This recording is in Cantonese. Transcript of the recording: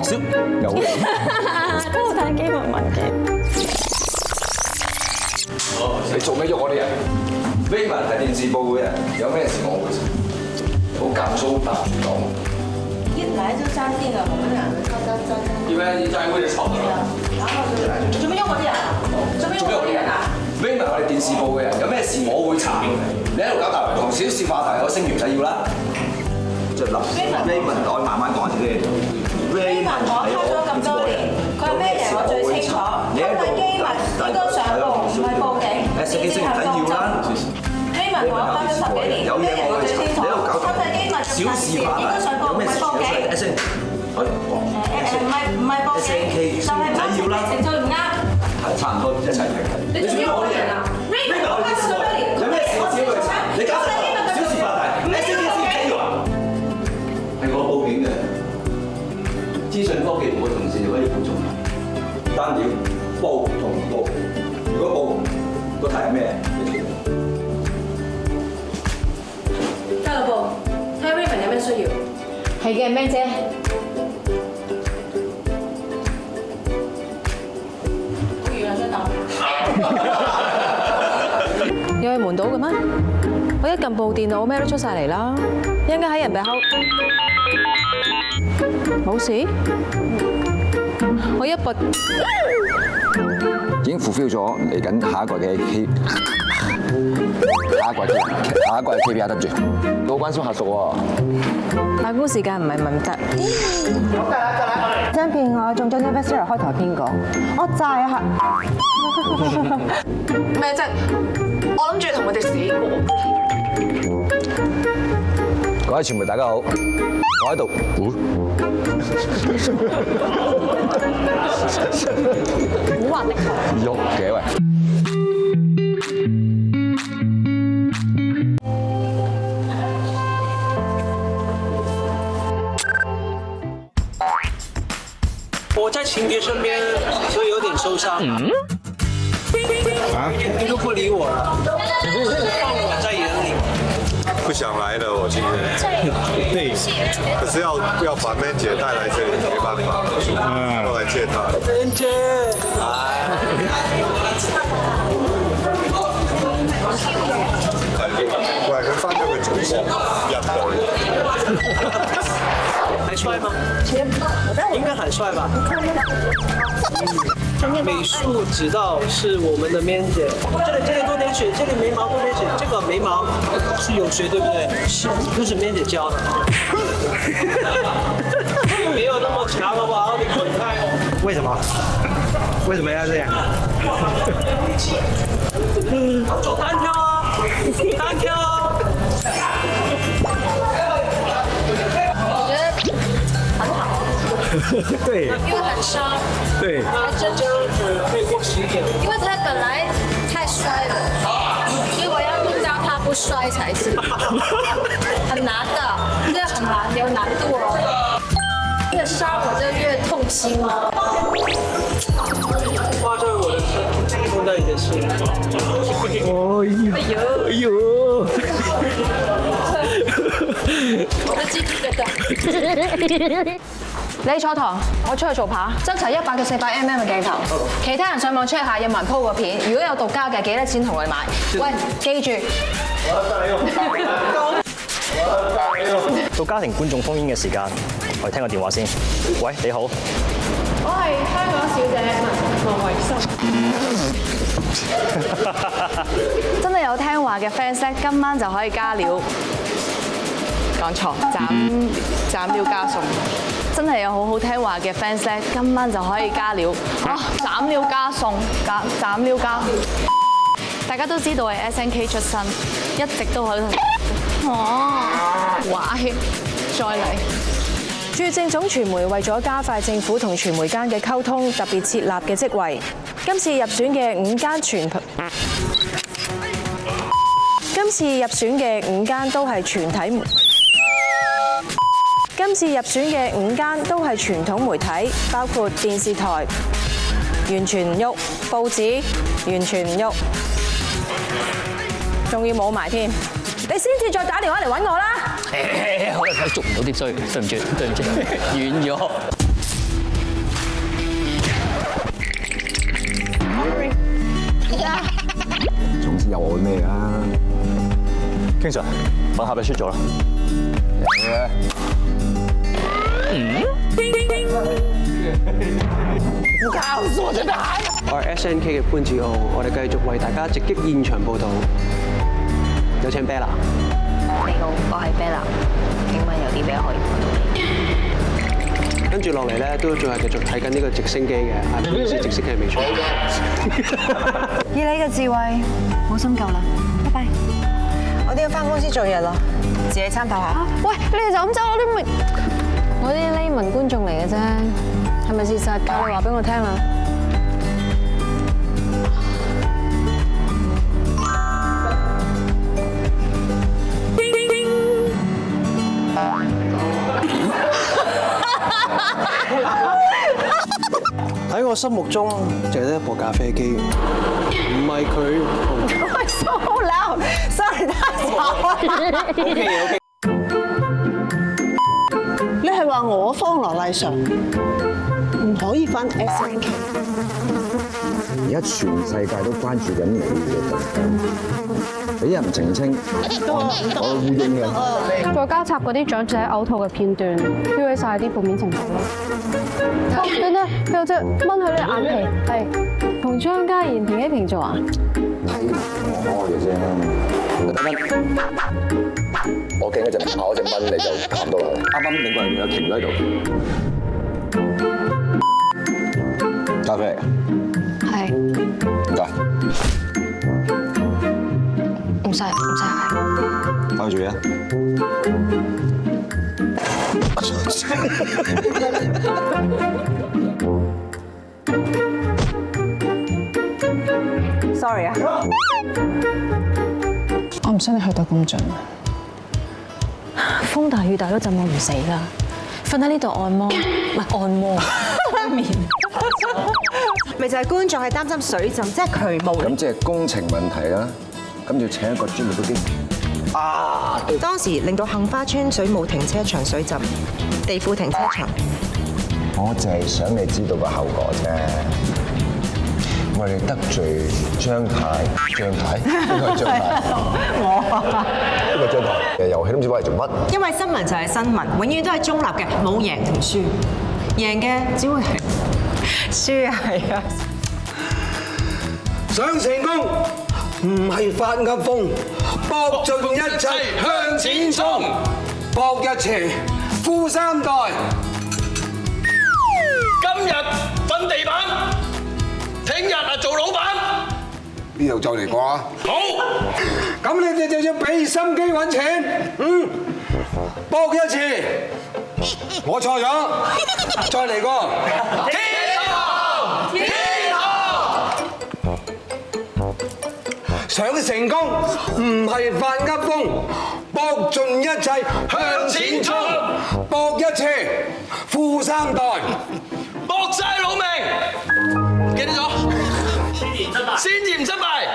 講笑有你。都好睇機密文件。你做咩喐我啲人？Raymond係電視部嘅人，有咩事我會好減粗答住講。一來就站定了，我們兩個靠站。因為一站會就吵㗎啦。然後就做咩喐我啲人？做咩喐我啲人啊？Raymond 我哋電視部嘅人，有咩事我會查。你喺度搞大圍堂，小事化大，我聲完就要啦。就立 Raymond，我慢慢講先。Raymond 我黑咗咁多年，佢係咩人我最清楚。偷睇機密應該上報，唔係報警。你先緊要啦。Raymond 我黑咗10幾年，咩人我最清楚。偷睇機密小事化大，應該上報，唔係報警。唔係報警，就係乜程序唔啱。係差唔多一齊嚟。你做咩我啲人啊？Raymond 我黑咗咁多年，有咩事我自己去查。你搞錯，小事化大。係我報警嘅。資訊科技部嘅同事就可以補充。單調報同唔報，如果報個題係咩？交到報，睇下 Raymond 有咩需要。係嘅，咩姐？好遠啊，真係。又係瞞到嘅咩？我一撳部電腦，咩都出晒嚟啦。一陣間喺人背後冇事，我一撥已經 fulfill 咗嚟緊下一季嘅 KPI 得住，老關心下屬喎。辦公時間唔係問得。張片我仲將 Neverseer 開頭編過，我債下。咩啫？我諗住同佢哋死過。各位傳媒大家好，我喺度。古惑的喐嘅喂。我在情敌身邊，所以有點受傷。你都不理我了，放我在眼裡。不想來了，我今天。對。可是要把妹姐帶來這裡，沒辦法，我來接她。妹姐，喂，佢翻咗個早上入到。還帥嗎？應該很帥吧。美術指導是我們的面姐，這裡多點水，這裡眉毛多點水，這個眉毛是有水對不對？是，就是面姐教的。沒有那麼強好不好？你滾開！為什麼？為什麼要這樣？單挑啊！單挑啊！對，因為很傷。對，他真的可以過10點。因為他本來太帥了，所以我要弄到他不帥才行。很難的，這個很難，有難度哦。越傷我就越痛心哦。花在我的身，痛在你的心。哎呦！我的雞皮疙瘩。你坐堂，我出去做扒，爭齊100到400mm 嘅鏡頭。其他人上網 check 下有冇人 po 個片，如果有獨家嘅，幾多錢同佢買？喂，記住。到家庭觀眾烽煙嘅時間，我哋聽個電話先。喂，你好。我係香港小姐文慧心。真係有聽話嘅 fans 咧，今晚就可以加料。講錯，斬料加餸。真係有好好聽話嘅 fans 咧，今晚就可以加料。斬料加餸，斬料加。大家都知道係 SNK 出身，一直都喺度。壞，再嚟。駐政總傳媒為咗加快政府同傳媒間嘅溝通，特別設立嘅職位。今次入選嘅5間都係全體。今次入選嘅5間都係傳統媒體，包括電視台完全唔喐，報紙完全唔喐，仲要冇埋添。你先至再打電話嚟揾我啦。我捉唔到啲衰，對唔住，遠咗。總之有我咩啊？經常粉盒你輸咗啦。我係 SNK 嘅潘志豪，我哋繼續為大家直擊現場報導。有請 Bella。你好，我係 Bella，請問有啲咩可以幫到你？跟住落嚟咧，都仲係繼續睇緊呢個直升機嘅，係直升機未出。以你嘅智慧，冇心救啦，拜拜。我哋要翻公司做嘢咯，自己參考下。喂，你哋就咁走，我啲layman觀眾嚟嘅啫，係咪事實？教你話俾我聽啦。喺我心目中就係得一部咖啡機，唔係佢。喂，so loud，sorry，太吵。OK。你係話我方羅麗嫦唔可以翻 SNK？ 而家全世界都關注緊你嘅動向，俾人澄清，我烏蠅嘅。再加插嗰啲長者嘔吐嘅片段，標起晒啲負面情緒咯。等等，佢有隻蚊喺你眼皮，係同張嘉賢平起平坐啊？睇我嘅啫，我驚一隻跑一隻蚊你就冚到落嚟。啱啱另外有停咗喺度。咖啡。係。唔該。唔使。翻去做嘢。Sorry 啊，我唔想你去到咁盡。風大雨大都浸我唔死啦，瞓喺呢度按摩，唔係按摩面。咪就係觀眾係擔心水浸，即係渠務。咁即係工程問題啦，咁要請一個專業嘅經理。當時令到杏花村水務停車場水浸，地庫停車場。我就係想你知道個後果啫。我哋得罪張太，邊個張太？邊個張太？遊戲都唔知攞嚟做乜。因為新聞就係新聞，永遠都係中立嘅，冇贏同輸，贏嘅只會係輸係啊！想成功唔係發噏風，搏盡一切向前衝，搏一斜富三代。今日瞓地板，聽日啊做老闆。邊度就嚟過啊？好，咁你哋就要俾心機揾錢，搏一次。我錯咗，再嚟過。天堂！想成功唔係發噏風，搏盡一切向前衝，搏一次富三代，搏晒老命。記得咗，先言失敗。